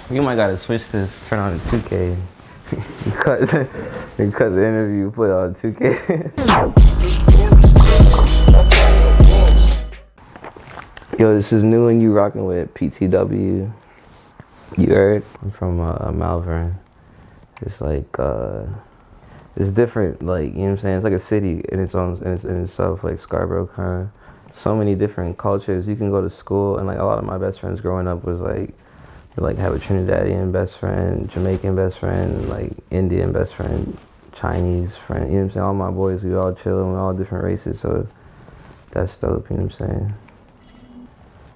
You might gotta switch this, turn on the 2K. and cut the interview, put it on 2K. Yo, this is new and you rocking with PTW. You heard? I'm from Malvern. It's like, it's different, like, you know what I'm saying? It's like a city in its own, in itself, like Scarborough kind of. So many different cultures. You can go to school, and like a lot of my best friends growing up was like have a Trinidadian best friend, Jamaican best friend, like Indian best friend, Chinese friend, you know what I'm saying? All my boys, we all chill and we're all different races, so that's dope, you know what I'm saying?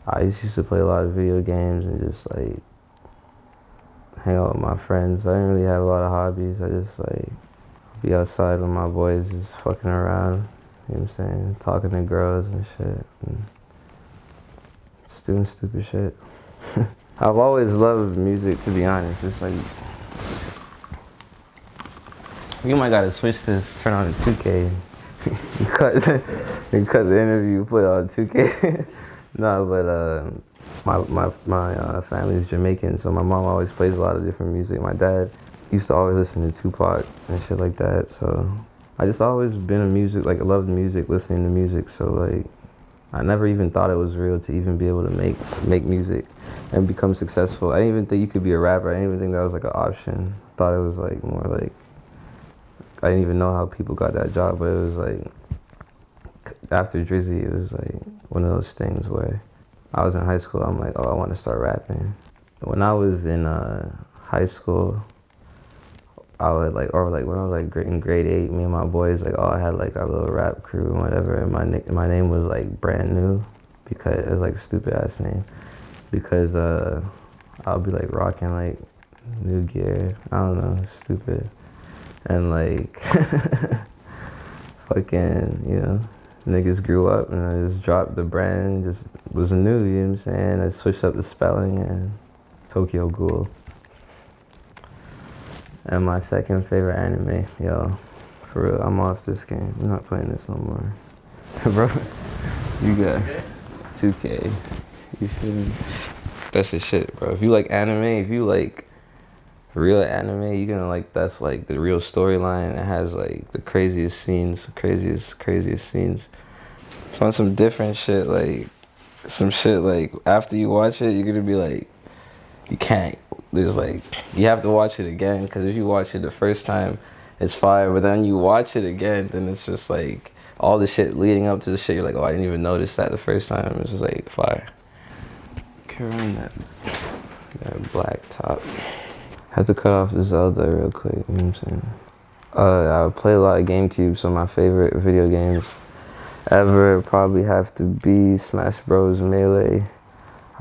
I used to play a lot of video games and just like hang out with my friends. I didn't really have a lot of hobbies. I just like be outside with my boys just fucking around, you know what I'm saying? Talking to girls and shit, and just doing stupid shit. I've always loved music, to be honest. It's like, you might gotta switch this, turn on the 2K. and cut the interview, put it on 2K. No, but my family's Jamaican, so my mom always plays a lot of different music. My dad used to always listen to Tupac and shit like that, so I just always been a music, like I loved music, listening to music, so like I never even thought it was real to even be able to make music and become successful. I didn't even think you could be a rapper. I didn't even think that was like an option. I thought it was like more like, I didn't even know how people got that job, but it was like, after Drizzy, it was like one of those things where I was in high school, I'm like, oh, I want to start rapping. When I was in high school, I would like, or like when I was like in grade 8, me and my boys like all had like our little rap crew and whatever, and my name was like Brand New, because it was like a stupid ass name, because I'll be like rocking like new gear, I don't know, stupid, and like fucking, you know, niggas grew up and I just dropped the brand, just was new, you know what I'm saying? I switched up the spelling and Tokyo Ghoul. And my second favorite anime, yo, for real, I'm off this game. I'm not playing this no more. Bro, you got 2K. You feel me? That's the shit, bro. If you like anime, if you like real anime, you're gonna like, that's like the real storyline. It has like the craziest scenes, craziest scenes. So on some different shit, like some shit like after you watch it, you're gonna be like, you can't. There's like, you have to watch it again, because if you watch it the first time, it's fire, but then you watch it again, then it's just like all the shit leading up to the shit, you're like, oh, I didn't even notice that the first time. It's just like fire. Carrying that black top. Had to cut off the Zelda real quick, you know what I'm saying? I play a lot of GameCube, so my favorite video games ever probably have to be Smash Bros. Melee,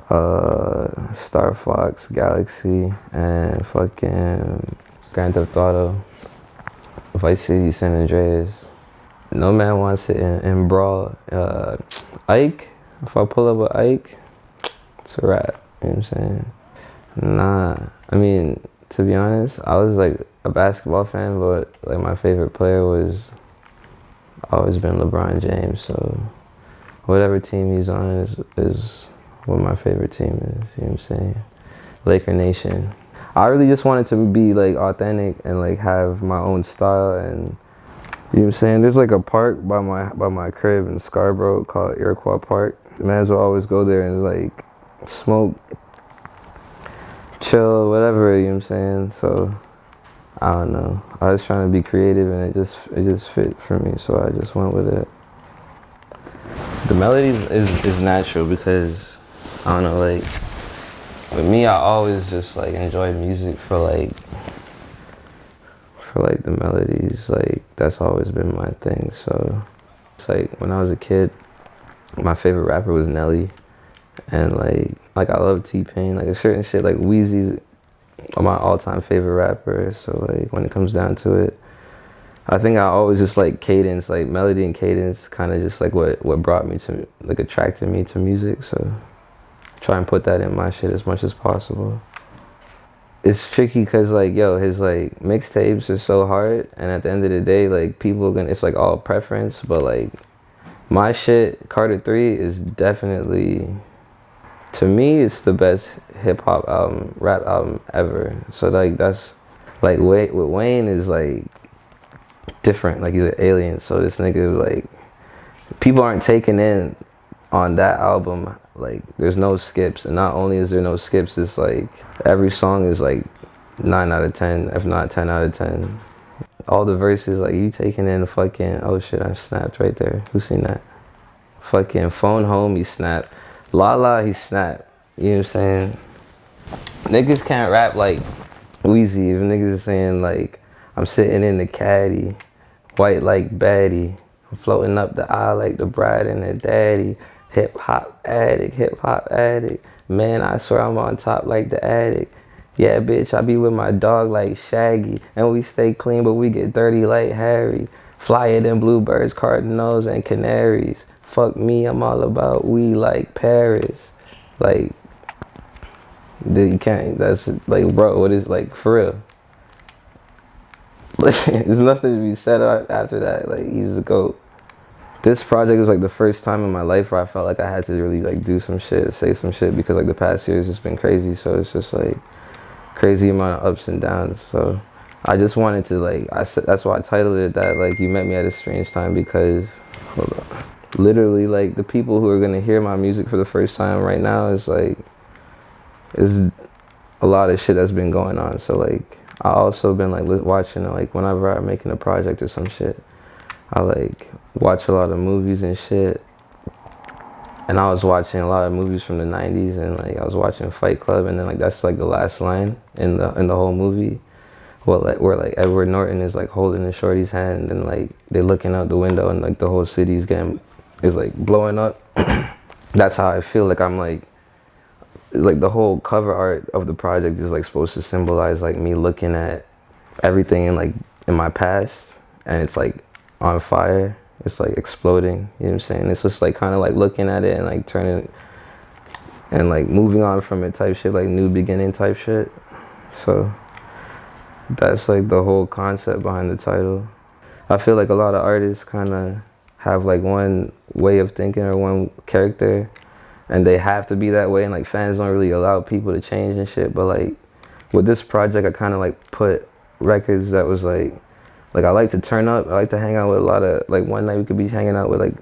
Star Fox Galaxy, and fucking Grand Theft Auto, Vice City, San Andreas. No man wants it in Brawl. Ike, if I pull up with Ike, it's a wrap, you know what I'm saying? Nah, I mean, to be honest, I was like a basketball fan, but like my favorite player was always been LeBron James, so whatever team he's on is what my favorite team is, you know what I'm saying? Laker Nation. I really just wanted to be like authentic and like have my own style, and you know what I'm saying? There's like a park by my crib in Scarborough called Iroquois Park. Man will always go there and like smoke, chill, whatever, you know what I'm saying? So I don't know. I was trying to be creative and it just fit for me, so I just went with it. The melody is natural because I don't know, like with me, I always just like enjoyed music for like the melodies. Like that's always been my thing. So it's like when I was a kid, my favorite rapper was Nelly, and like I love T-Pain. Like a certain shit, like Weezy's my all-time favorite rapper. So like when it comes down to it, I think I always just like cadence, like melody and cadence, kind of just like what brought me to, like attracted me to music. So try and put that in my shit as much as possible. It's tricky because like, yo, his like mixtapes are so hard, and at the end of the day, like people are gonna, it's like all preference, but like my shit, Carter 3 is definitely To me, it's the best hip hop album, rap album ever. So like that's like with Wayne is like different. Like he's an alien. So this nigga like people aren't taken in on that album. Like there's no skips, and not only is there no skips, it's like every song is like 9 out of 10, if not 10 out of 10. All the verses, like you taking in fucking, oh shit, I snapped right there. Who seen that? Fucking Phone Home, he snapped. La, he snapped. You know what I'm saying? Niggas can't rap like Weezy. If niggas are saying like, I'm sitting in the caddy, white like baddie, I'm floating up the aisle like the bride and the daddy. Hip hop addict. Man, I swear I'm on top like the addict. Yeah, bitch, I be with my dog like Shaggy. And we stay clean, but we get dirty like Harry. Flyer than bluebirds, cardinals, and canaries. Fuck me, I'm all about we like Paris. Like, you can't, that's like, bro, what is, like, for real? There's nothing to be said after that. Like, he's the GOAT. This project was like the first time in my life where I felt like I had to really like do some shit, say some shit, because like the past year has just been crazy. So it's just like crazy amount of ups and downs. So I just wanted to like, that's why I titled it that, like, you met me at a strange time, because hold on, literally like the people who are gonna hear my music for the first time right now is like, is a lot of shit that's been going on. So like I also been like watching like whenever I'm making a project or some shit, I like watch a lot of movies and shit. And I was watching a lot of movies from the 90s, and like I was watching Fight Club, and then like that's like the last line in the whole movie. Well, like where like Edward Norton is like holding the shorty's hand, and like they're looking out the window, and like the whole city's is like blowing up. That's how I feel. Like I'm like the whole cover art of the project is like supposed to symbolize like me looking at everything in my past, and it's like on fire. It's like exploding, you know what I'm saying? It's just like kind of like looking at it and like turning and like moving on from it type shit, like new beginning type shit. So that's like the whole concept behind the title. I feel like a lot of artists kind of have like one way of thinking or one character, and they have to be that way, and like fans don't really allow people to change and shit. But like with this project, I kind of like put records that was like I like to turn up. I like to hang out with a lot of, like, one night we could be hanging out with like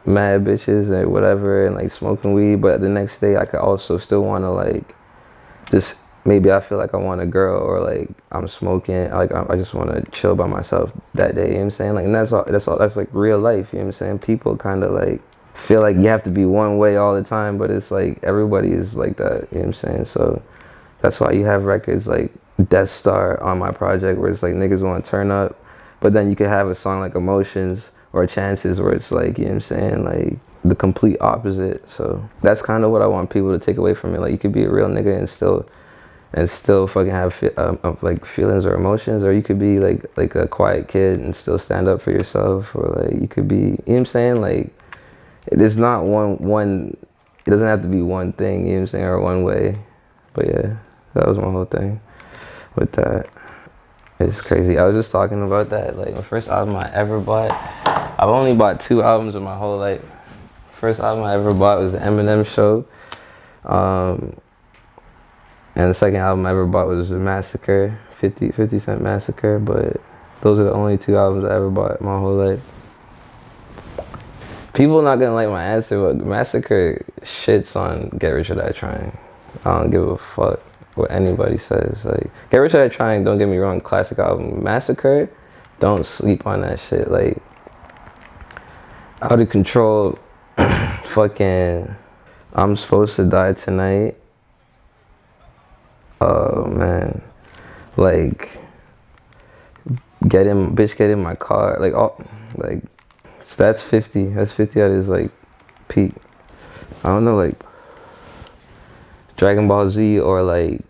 mad bitches and whatever, and like smoking weed, but the next day I could also still want to like just, maybe I feel like I want a girl, or like I'm smoking, like I just want to chill by myself that day, you know what I'm saying? Like, and that's like real life, you know what I'm saying? People kind of like feel like you have to be one way all the time, but it's like everybody is like that, you know what I'm saying? So that's why you have records like Death Star on my project, where it's like niggas want to turn up, but then you could have a song like Emotions or Chances, where it's like, you know what I'm saying, like the complete opposite. So that's kind of what I want people to take away from it. Like, you could be a real nigga and still fucking have like feelings or emotions, or you could be like a quiet kid and still stand up for yourself, or like you could be, you know what I'm saying, like it is not one, it doesn't have to be one thing, you know what I'm saying, or one way. But yeah, that was my whole thing with that. It's crazy. I was just talking about that. Like, my first album I ever bought, I've only bought 2 albums in my whole life. First album I ever bought was the Eminem Show. And the second album I ever bought was the Massacre, 50 Cent Massacre. But those are the only 2 albums I ever bought my whole life. People not gonna like my answer, but Massacre shits on Get Rich or Die Trying. I don't give a fuck what anybody says. Like, Get Rich or Die Trying, don't get me wrong, classic album. Massacre, don't sleep on that shit. Like, Out of Control, fucking I'm Supposed to Die Tonight. Oh man, like get in my car, like all, like, so that's 50 at his like peak. I don't know, like Dragon Ball Z, or like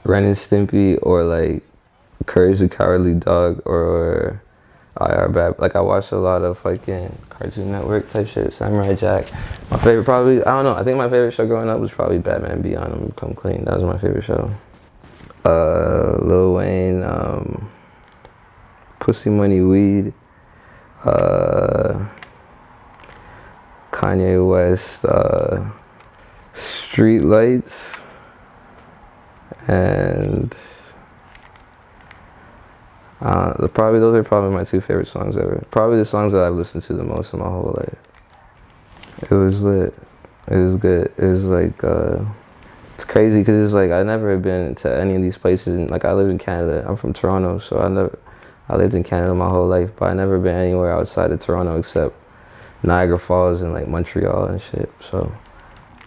Ren and Stimpy, or like Courage the Cowardly Dog, or IR Bad. Like, I watched a lot of fucking Cartoon Network type shit, Samurai Jack. My favorite, probably, I don't know, I think my favorite show growing up was probably Batman Beyond. I'm gonna come clean, that was my favorite show. Lil Wayne, Pussy Money Weed, Kanye West, Street Lights and probably those are probably my two favorite songs ever. Probably the songs that I've listened to the most in my whole life. It was lit. It was good. It was like it's crazy because it's like I never had been to any of these places. And, like I lived in Canada. I'm from Toronto, so I lived in Canada my whole life, but I never been anywhere outside of Toronto except Niagara Falls and like Montreal and shit. So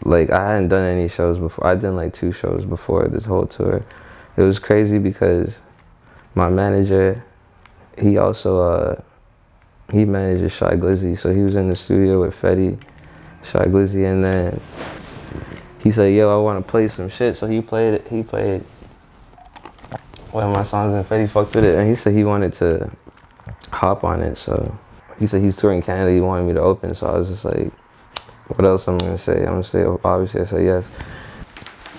like I hadn't done any shows before. I'd done like 2 shows before this whole tour. It was crazy because my manager, he also he manages Shy Glizzy, so he was in the studio with FETTY, Shy Glizzy, and then he said, yo, I want to play some shit. So he played one of my songs and FETTY fucked with it, and he said he wanted to hop on it. So he said he's touring Canada, he wanted me to open. So I was just like, what else I'm gonna say? I'm gonna say, obviously I say yes.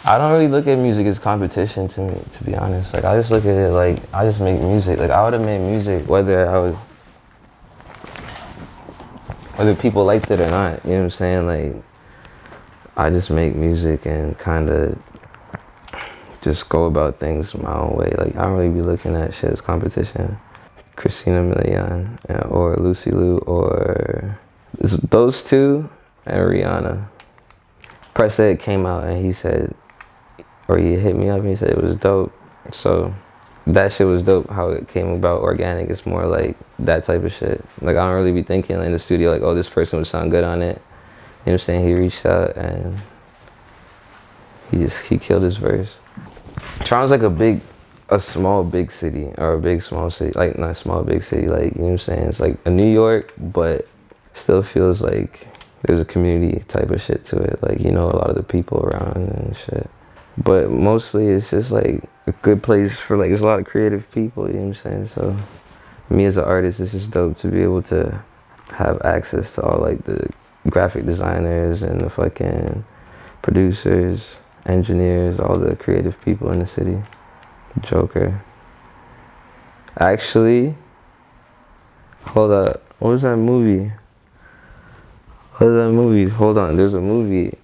I don't really look at music as competition to me, to be honest. Like I just look at it like I just make music. Like I would have made music whether people liked it or not. You know what I'm saying? Like I just make music and kind of just go about things my own way. Like I don't really be looking at shit as competition. Christina Milian or Lucy Liu or those two and Rihanna. PRESSA came out and he said, or he hit me up and he said it was dope. So that shit was dope how it came about organic. It's more like that type of shit. Like I don't really be thinking in the studio like, oh, this person would sound good on it. You know what I'm saying? He reached out and he killed his verse. Toronto's like a small big city or a big small city. Like not small big city, like, you know what I'm saying? It's like a New York, but still feels like there's a community type of shit to it. Like, you know, a lot of the people around and shit. But mostly it's just like a good place for like, there's a lot of creative people, you know what I'm saying? So me as an artist, it's just dope to be able to have access to all like the graphic designers and the fucking producers, engineers, all the creative people in the city. Joker. Actually, hold up. What was that movie? Hold on. There's a movie.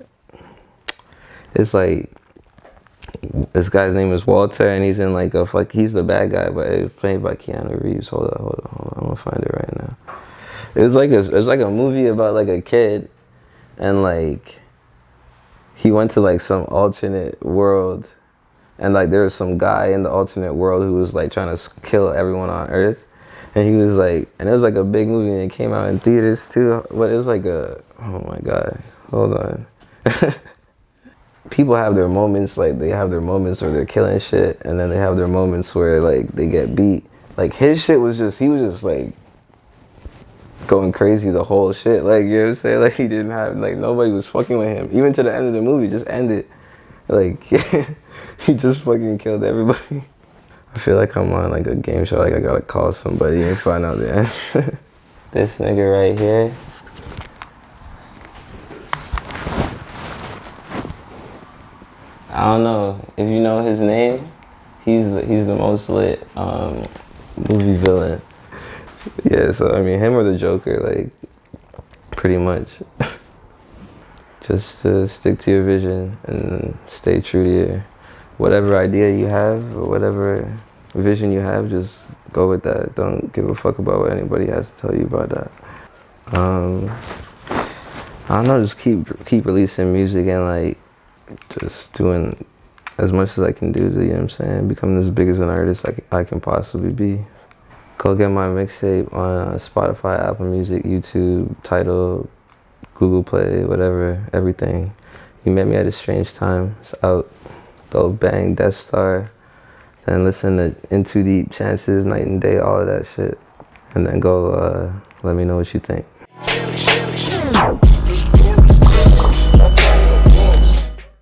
It's like, this guy's name is Walter and he's in like he's the bad guy, but it was played by Keanu Reeves. Hold on. I'm gonna find it right now. It was like a movie about like a kid and like he went to like some alternate world and like there was some guy in the alternate world who was like trying to kill everyone on Earth. And he was like, and it was like a big movie and it came out in theaters too. But it was like oh my God, hold on. People have their moments, like they have their moments where they're killing shit. And then they have their moments where like they get beat. Like his shit was just, he was just like going crazy the whole shit. Like, you know what I'm saying? Like he didn't have, like nobody was fucking with him. Even to the end of the movie, just ended. Like he just fucking killed everybody. I feel like I'm on like a game show, like I gotta call somebody and find out the answer. This nigga right here. I don't know if you know his name. He's the most lit movie villain. Yeah, so I mean him or the Joker, like pretty much. Just to stick to your vision and stay true to your whatever idea you have or whatever vision you have, just go with that. Don't give a fuck about what anybody has to tell you about that. I don't know, just keep releasing music and like just doing as much as I can do to, you know what I'm saying, become as big as an artist I can possibly be. Go get my mixtape on Spotify, Apple Music, YouTube, Tidal, Google Play, whatever, everything. You Met Me at a Strange Time. It's out. Go bang Death Star. Then listen to In Too Deep, Chances, Night and Day, all of that shit. And then go let me know what you think.